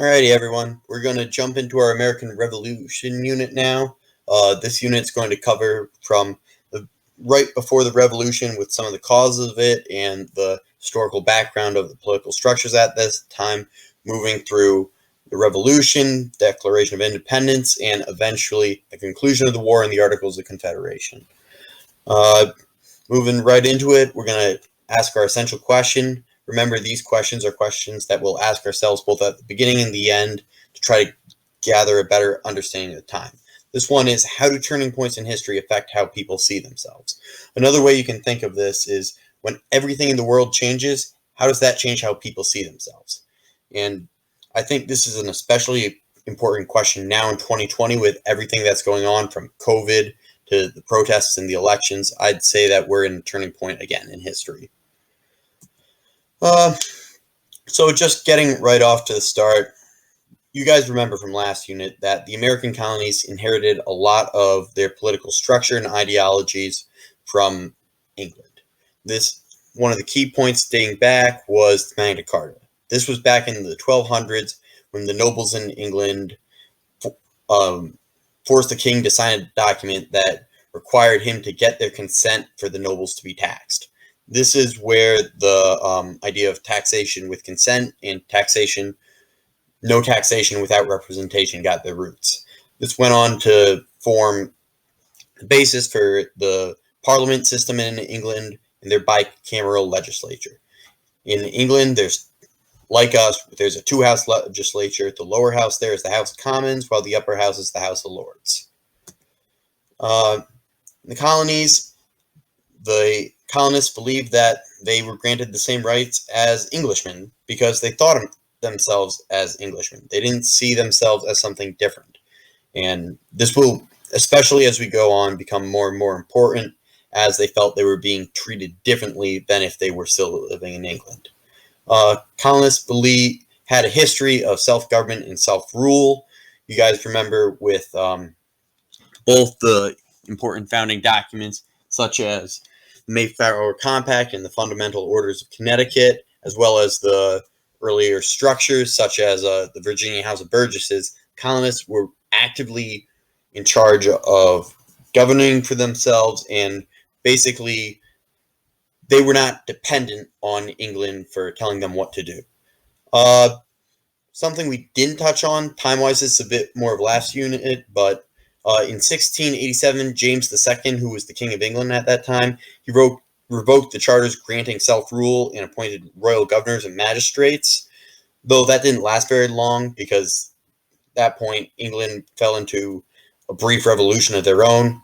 Alrighty, everyone. We're going to jump into our American Revolution unit now. This unit's going to cover from the right before the Revolution with some of the causes of it and the historical background of the political structures at this time, moving through the Revolution, Declaration of Independence, and eventually the conclusion of the war and the Articles of Confederation. Moving right into it, we're going to ask our essential question. Remember, these questions are questions that we'll ask ourselves both at the beginning and the end to try to gather a better understanding of the time. This one is, how do turning points in history affect how people see themselves? Another way you can think of this is, when everything in the world changes, how does that change how people see themselves? And I think this is an especially important question now in 2020 with everything that's going on, from COVID to the protests and the elections. I'd say that we're in a turning point again in history. So just getting right off to the start, you guys remember from last unit that the American colonies inherited a lot of their political structure and ideologies from England. One of the key points dating back was Magna Carta. This was back in the 1200s when the nobles in England forced the king to sign a document that required him to get their consent for the nobles to be taxed. This is where the idea of taxation with consent and no taxation without representation got their roots. This went on to form the basis for the parliament system in England and their bicameral legislature. In England, there's a two-house legislature. The lower house there is the House of Commons, while the upper house is the House of Lords. The colonies, the colonists believed that they were granted the same rights as Englishmen because they thought of themselves as Englishmen. They didn't see themselves as something different. And this will, especially as we go on, become more and more important, as they felt they were being treated differently than if they were still living in England. Colonists had a history of self-government and self-rule. You guys remember with both the important founding documents, such as the Mayflower Compact and the Fundamental Orders of Connecticut, as well as the earlier structures, such as the Virginia House of Burgesses. Colonists were actively in charge of governing for themselves, and basically they were not dependent on England for telling them what to do. Something we didn't touch on, time-wise, is a bit more of last unit, but in 1687, James II, who was the King of England at that time, he revoked the charters granting self-rule and appointed royal governors and magistrates, though that didn't last very long because at that point England fell into a brief revolution of their own.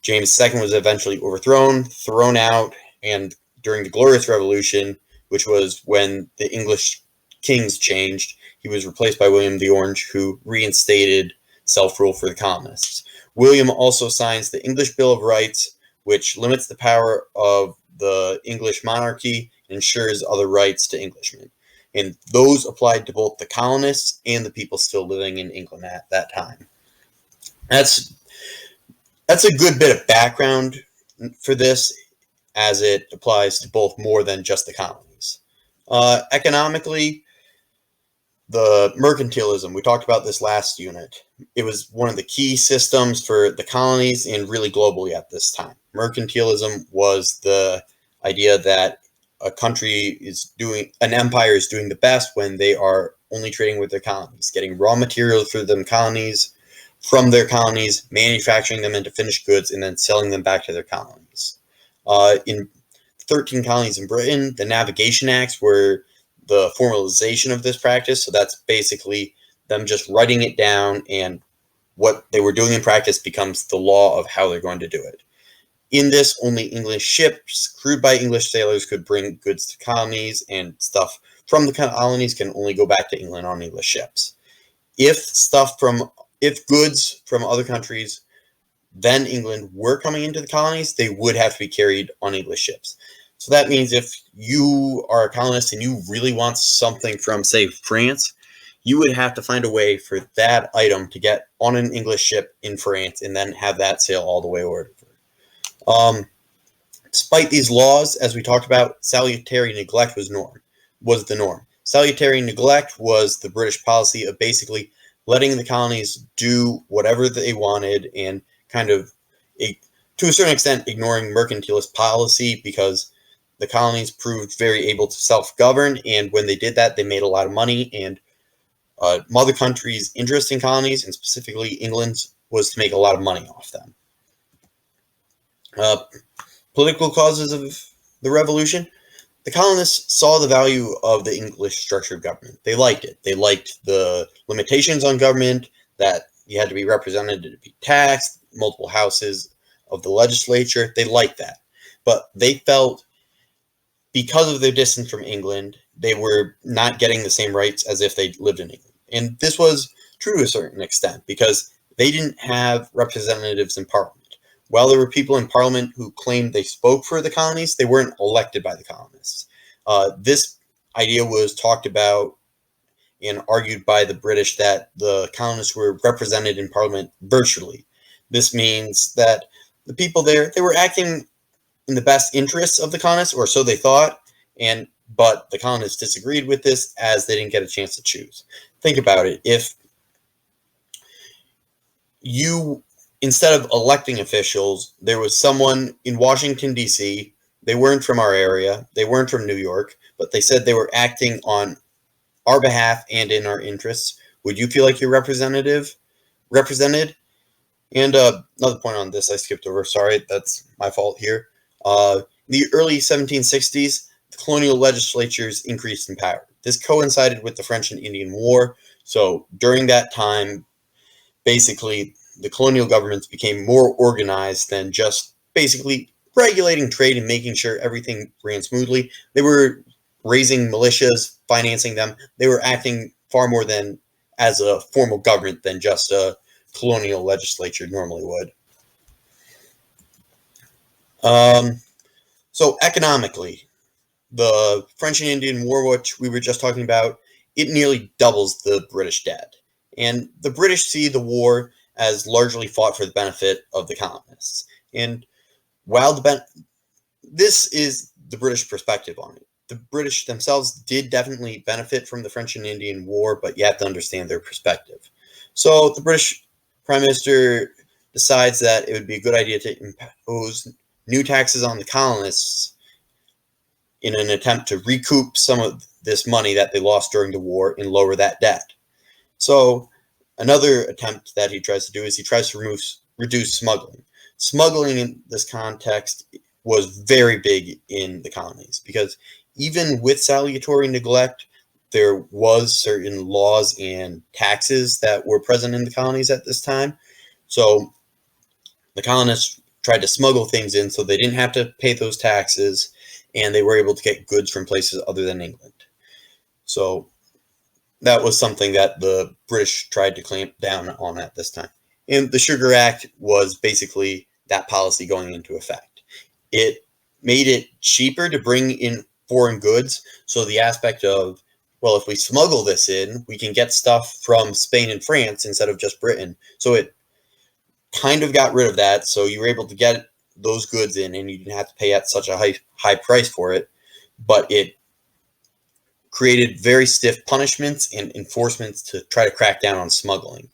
James II was eventually overthrown, thrown out, and during the Glorious Revolution, which was when the English kings changed, he was replaced by William the Orange, who reinstated self-rule for the colonists. William also signs the English Bill of Rights, which limits the power of the English monarchy and ensures other rights to Englishmen. And those applied to both the colonists and the people still living in England at that time. That's a good bit of background for this, as it applies to both more than just the colonies. Economically, the mercantilism, we talked about this last unit. It was one of the key systems for the colonies and really globally at this time. Mercantilism was the idea that an empire is doing the best when they are only trading with their colonies, getting raw materials from their colonies, manufacturing them into finished goods, and then selling them back to their colonies. In 13 colonies in Britain, the Navigation Acts were the formalization of this practice. So that's basically them just writing it down, and what they were doing in practice becomes the law of how they're going to do it. In this, only English ships crewed by English sailors could bring goods to colonies, and stuff from the colonies can only go back to England on English ships. If goods from other countries than England were coming into the colonies, they would have to be carried on English ships. So that means if you are a colonist and you really want something from, say, France, you would have to find a way for that item to get on an English ship in France and then have that sail all the way over. Despite these laws, as we talked about, salutary neglect was the norm. Salutary neglect was the British policy of basically letting the colonies do whatever they wanted and kind of, to a certain extent, ignoring mercantilist policy because the colonies proved very able to self-govern, and when they did that, they made a lot of money, and mother countries' interest in colonies, and specifically England's, was to make a lot of money off them. Political causes of the revolution. The colonists saw the value of the English structure of government. They liked it. They liked the limitations on government, that you had to be represented to be taxed, multiple houses of the legislature. They liked that. But they felt, because of their distance from England, they were not getting the same rights as if they lived in England. And this was true to a certain extent, because they didn't have representatives in Parliament. While there were people in Parliament who claimed they spoke for the colonies, they weren't elected by the colonists. This idea was talked about and argued by the British, that the colonists were represented in Parliament virtually. This means that the people there, they were acting in the best interests of the colonists, or so they thought, but the colonists disagreed with this, as they didn't get a chance to choose. Think about it. If you, instead of electing officials, there was someone in Washington, D.C., they weren't from our area, they weren't from New York, but they said they were acting on our behalf and in our interests, would you feel like you're represented? And another point on this I skipped over, sorry, that's my fault here. In the early 1760s, the colonial legislatures increased in power. This coincided with the French and Indian War, so during that time, basically, the colonial governments became more organized than just basically regulating trade and making sure everything ran smoothly. They were raising militias, financing them. They were acting far more than as a formal government than just a colonial legislature normally would. So economically, the French and Indian War, which we were just talking about, it nearly doubles the British debt. And the British see the war as largely fought for the benefit of the colonists. And while this is the British perspective on it. The British themselves did definitely benefit from the French and Indian War, but you have to understand their perspective. So the British Prime Minister decides that it would be a good idea to impose new taxes on the colonists in an attempt to recoup some of this money that they lost during the war and lower that debt. So another attempt that he tries to do is he tries to reduce smuggling. Smuggling in this context was very big in the colonies, because even with salutary neglect, there was certain laws and taxes that were present in the colonies at this time. So the colonists tried to smuggle things in so they didn't have to pay those taxes, and they were able to get goods from places other than England. So that was something that the British tried to clamp down on at this time. And the Sugar Act was basically that policy going into effect. It made it cheaper to bring in foreign goods. So the aspect of, well, if we smuggle this in, we can get stuff from Spain and France instead of just Britain. So it kind of got rid of that. So you were able to get those goods in, and you didn't have to pay at such a high price for it. But it created very stiff punishments and enforcements to try to crack down on smuggling.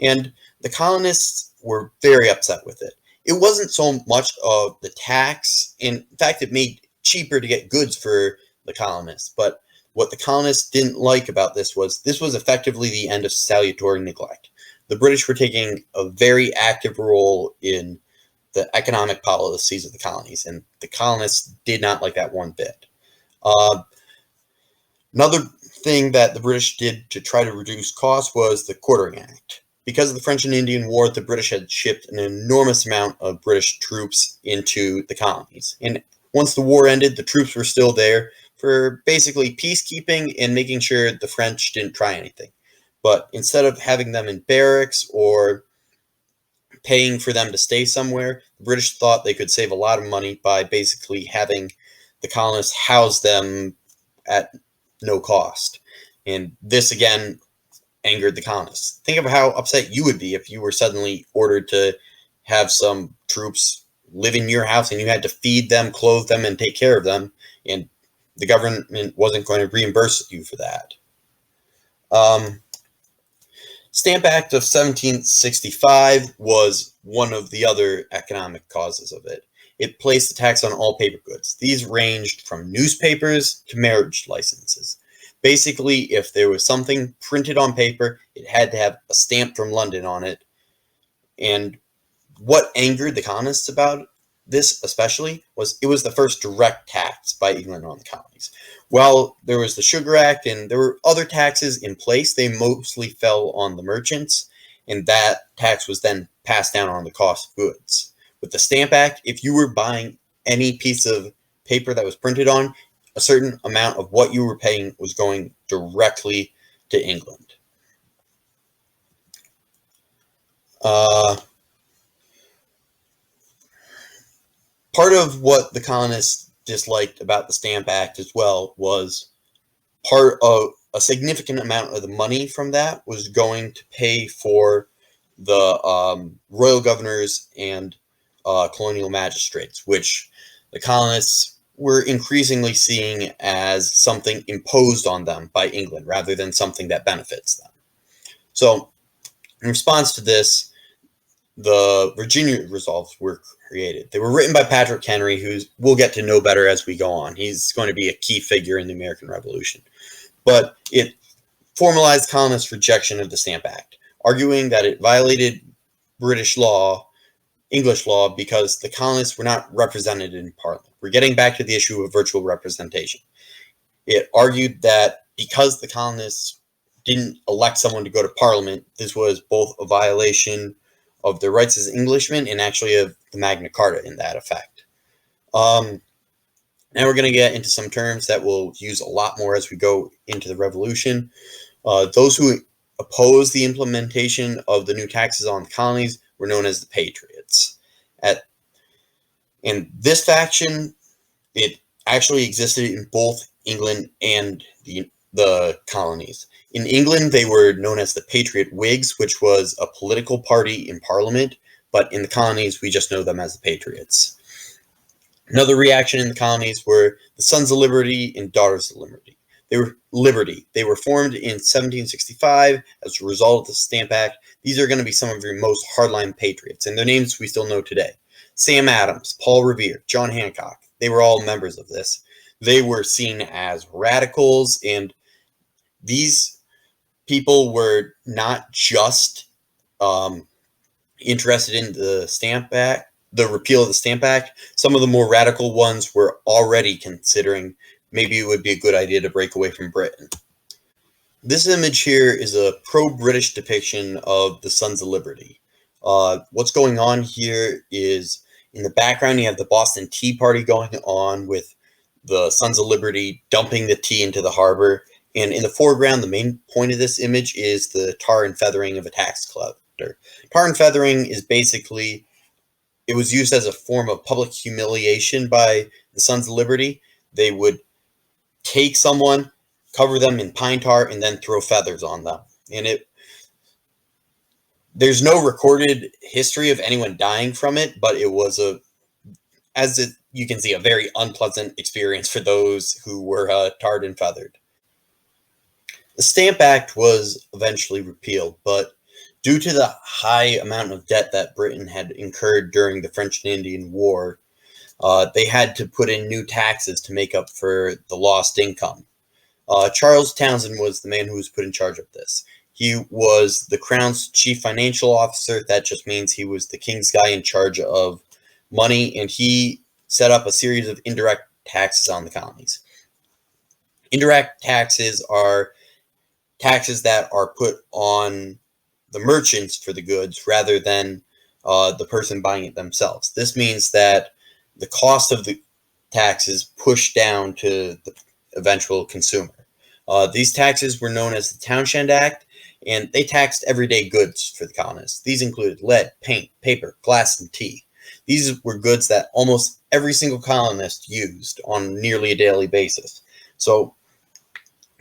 And the colonists were very upset with it. It wasn't so much of the tax. In fact, it made cheaper to get goods for the colonists. But what the colonists didn't like about this was effectively the end of salutary neglect. The British were taking a very active role in the economic policies of the colonies, and the colonists did not like that one bit. Another thing that the British did to try to reduce costs was the Quartering Act. Because of the French and Indian War, the British had shipped an enormous amount of British troops into the colonies. And once the war ended, the troops were still there for basically peacekeeping and making sure the French didn't try anything. But instead of having them in barracks or paying for them to stay somewhere, the British thought they could save a lot of money by basically having the colonists house them at no cost. And this, again, angered the colonists. Think of how upset you would be if you were suddenly ordered to have some troops live in your house and you had to feed them, clothe them, and take care of them. And the government wasn't going to reimburse you for that. Stamp Act of 1765 was one of the other economic causes of it. It placed a tax on all paper goods. These ranged from newspapers to marriage licenses. Basically, if there was something printed on paper, it had to have a stamp from London on it. And what angered the colonists about this especially was it was the first direct tax by England on the colonies. While there was the Sugar Act and there were other taxes in place, they mostly fell on the merchants, and that tax was then passed down on the cost of goods. With the Stamp Act, if you were buying any piece of paper that was printed on, a certain amount of what you were paying was going directly to England. Part of what the colonists disliked about the Stamp Act as well was part of a significant amount of the money from that was going to pay for the royal governors and colonial magistrates, which the colonists were increasingly seeing as something imposed on them by England rather than something that benefits them. So, in response to this, the Virginia Resolves were created. They were written by Patrick Henry, who we'll get to know better as we go on. He's going to be a key figure in the American Revolution. But it formalized colonists' rejection of the Stamp Act, arguing that it violated British law, English law, because the colonists were not represented in Parliament. We're getting back to the issue of virtual representation. It argued that because the colonists didn't elect someone to go to Parliament, this was both a violation of their rights as Englishmen and actually of the Magna Carta in that effect. Now we're going to get into some terms that we'll use a lot more as we go into the Revolution. Those who opposed the implementation of the new taxes on the colonies were known as the Patriots. And this faction, it actually existed in both England and the colonies. In England, they were known as the Patriot Whigs, which was a political party in Parliament, but in the colonies, we just know them as the Patriots. Another reaction in the colonies were the Sons of Liberty and Daughters of Liberty. They were formed in 1765 as a result of the Stamp Act. These are going to be some of your most hardline patriots, and their names we still know today. Sam Adams, Paul Revere, John Hancock, they were all members of this. They were seen as radicals, and these people were not just interested in the Stamp Act, the repeal of the Stamp Act. Some of the more radical ones were already considering maybe it would be a good idea to break away from Britain. This image here is a pro-British depiction of the Sons of Liberty. What's going on here is in the background you have the Boston Tea Party going on with the Sons of Liberty dumping the tea into the harbor. And in the foreground, the main point of this image is the tar and feathering of a tax collector. Tar and feathering is basically, it was used as a form of public humiliation by the Sons of Liberty. They would take someone, cover them in pine tar, and then throw feathers on them. And there's no recorded history of anyone dying from it, but it was you can see, a very unpleasant experience for those who were tarred and feathered. The Stamp Act was eventually repealed, but due to the high amount of debt that Britain had incurred during the French and Indian War, they had to put in new taxes to make up for the lost income. Charles Townshend was the man who was put in charge of this. He was the Crown's chief financial officer. That just means he was the king's guy in charge of money, and he set up a series of indirect taxes on the colonies. Indirect taxes are taxes that are put on the merchants for the goods rather than the person buying it themselves. This means that the cost of the tax is pushed down to the eventual consumer. These taxes were known as the Townshend Act, and they taxed everyday goods for the colonists. These included lead, paint, paper, glass, and tea. These were goods that almost every single colonist used on nearly a daily basis. So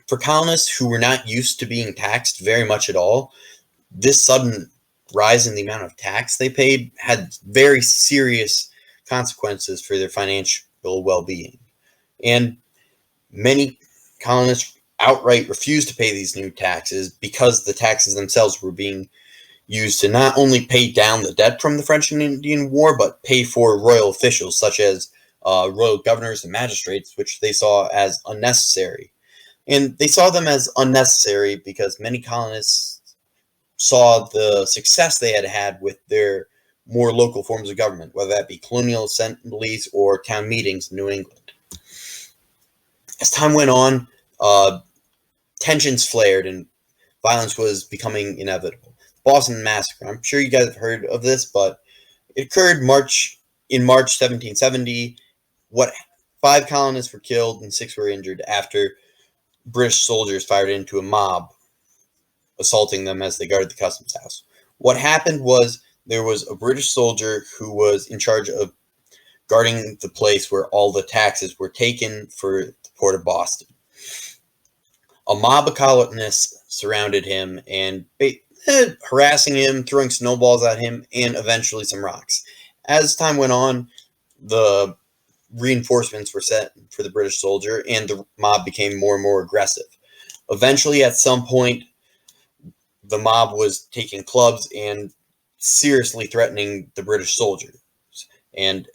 for colonists who were not used to being taxed very much at all, this sudden rise in the amount of tax they paid had very serious consequences for their financial well-being. And Many colonists outright refused to pay these new taxes because the taxes themselves were being used to not only pay down the debt from the French and Indian War, but pay for royal officials such as royal governors and magistrates, which they saw as unnecessary. And they saw them as unnecessary because many colonists saw the success they had had with their more local forms of government, whether that be colonial assemblies or town meetings in New England. As time went on, tensions flared and violence was becoming inevitable. Boston Massacre. I'm sure you guys have heard of this, but it occurred in March 1770. 5 colonists were killed and 6 were injured after British soldiers fired into a mob, assaulting them as they guarded the customs house. What happened was there was a British soldier who was in charge of guarding the place where all the taxes were taken for the port of Boston. A mob of colonists surrounded him and harassing him, throwing snowballs at him, and eventually some rocks. As time went on, the reinforcements were sent for the British soldier, and the mob became more and more aggressive. Eventually, at some point, the mob was taking clubs and seriously threatening the British soldiers. And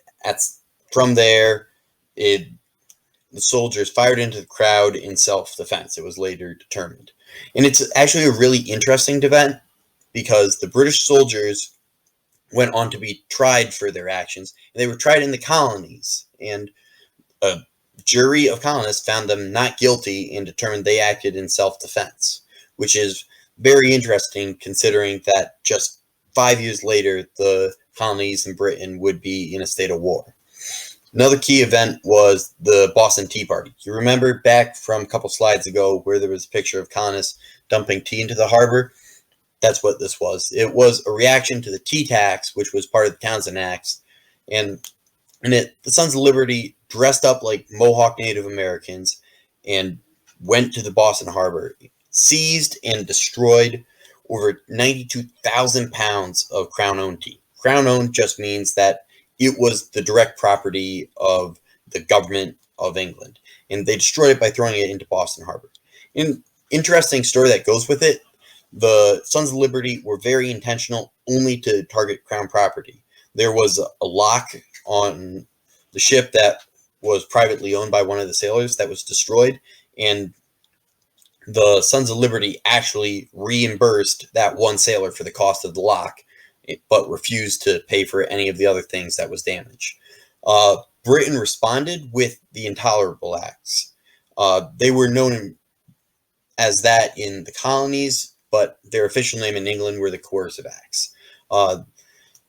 from there, the soldiers fired into the crowd in self-defense. It was later determined. And it's actually a really interesting event because the British soldiers went on to be tried for their actions. And they were tried in the colonies. And a jury of colonists found them not guilty and determined they acted in self-defense, which is very interesting considering that just 5 years later, the colonies in Britain would be in a state of war. Another key event was the Boston Tea Party. You remember back from a couple slides ago where there was a picture of colonists dumping tea into the harbor? That's what this was. It was a reaction to the tea tax, which was part of the Townshend Acts. And the Sons of Liberty dressed up like Mohawk Native Americans and went to the Boston Harbor, seized and destroyed over 92,000 pounds of Crown-owned tea. Crown-owned just means that it was the direct property of the government of England, and they destroyed it by throwing it into Boston Harbor. An interesting story that goes with it, the Sons of Liberty were very intentional only to target Crown property. There was a lock on the ship that was privately owned by one of the sailors that was destroyed, and the Sons of Liberty actually reimbursed that one sailor for the cost of the lock, but refused to pay for any of the other things that was damaged. Britain responded with the Intolerable Acts. They were known as that in the colonies, but their official name in England were the Coercive Acts.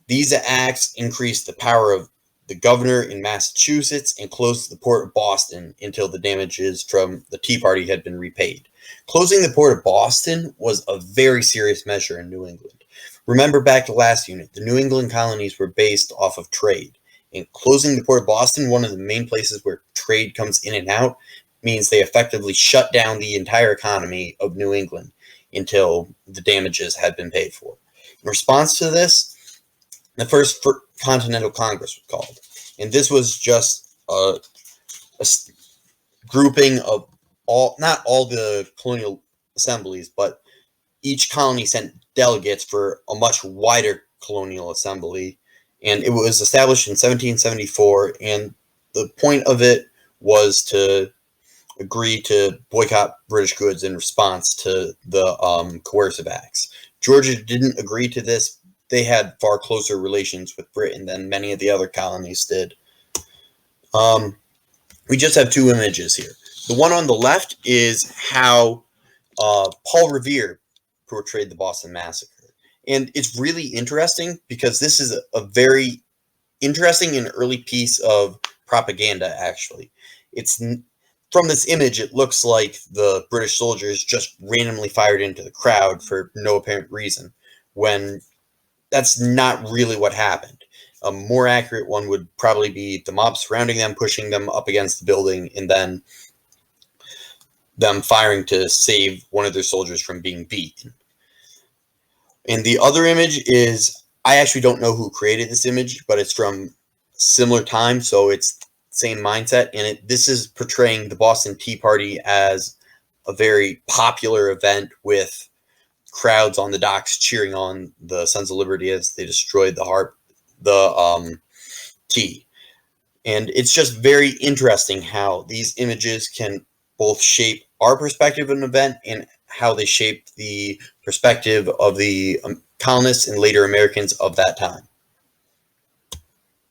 These acts increased the power of the governor in Massachusetts and closed the port of Boston until the damages from the Tea Party had been repaid. Closing the port of Boston was a very serious measure in New England. Remember back to last unit, the New England colonies were based off of trade. And closing the port of Boston, one of the main places where trade comes in and out, means they effectively shut down the entire economy of New England until the damages had been paid for. In response to this, the First Continental Congress was called. And this was just a grouping of not all the colonial assemblies, but each colony sent delegates for a much wider colonial assembly. And it was established in 1774. And the point of it was to agree to boycott British goods in response to the Coercive Acts. Georgia didn't agree to this. They had far closer relations with Britain than many of the other colonies did. We just have 2 images here. The one on the left is how Paul Revere portrayed the Boston Massacre. And it's really interesting because this is a very interesting and early piece of propaganda, actually. From this image, it looks like the British soldiers just randomly fired into the crowd for no apparent reason, when that's not really what happened. A more accurate one would probably be the mob surrounding them, pushing them up against the building, and then them firing to save one of their soldiers from being beaten. And the other image is, I actually don't know who created this image, but it's from similar time, so it's same mindset, and this is portraying the Boston Tea Party as a very popular event with crowds on the docks cheering on the Sons of Liberty as they destroyed the tea. And it's just very interesting how these images can both shape our perspective of an event and how they shaped the perspective of the colonists and later Americans of that time.